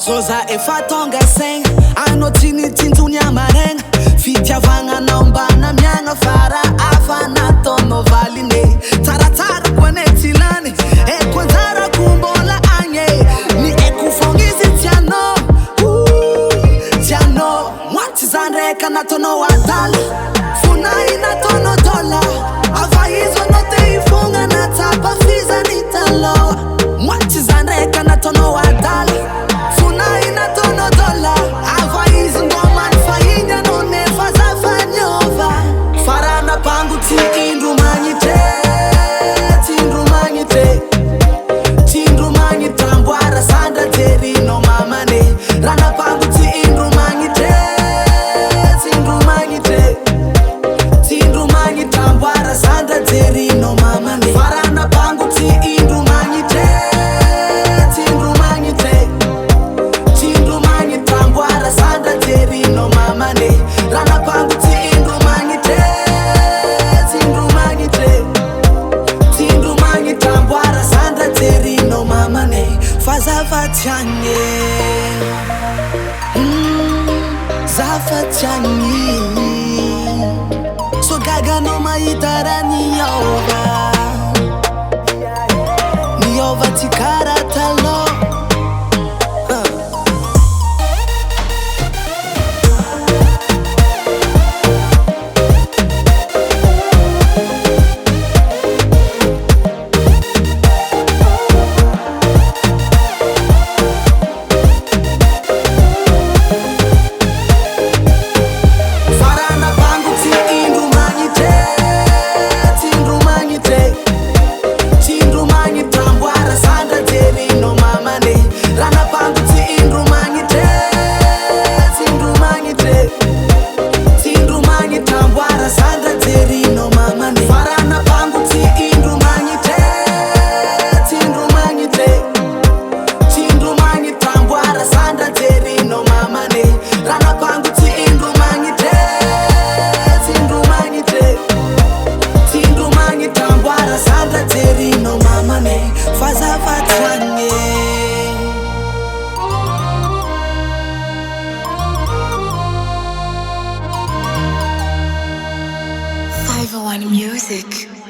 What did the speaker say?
Zoza efa tonga saigna anao tinitsinjony amaragna fitiavagnanao mbana miagna fara afa nataonao valine tsaratsara koa ne tsy lany eko anjarako mbola agny ny eko fogna izy tianao tianao moaty zany raika nataonao adala fonay nataonao dola ava izy anao te hifogna natsapa fizany taloha moaty zany raika nataonao adala Zafatianye Zafatianye So gaga no maitara Niova tikara talo Zafatianye 501 Music.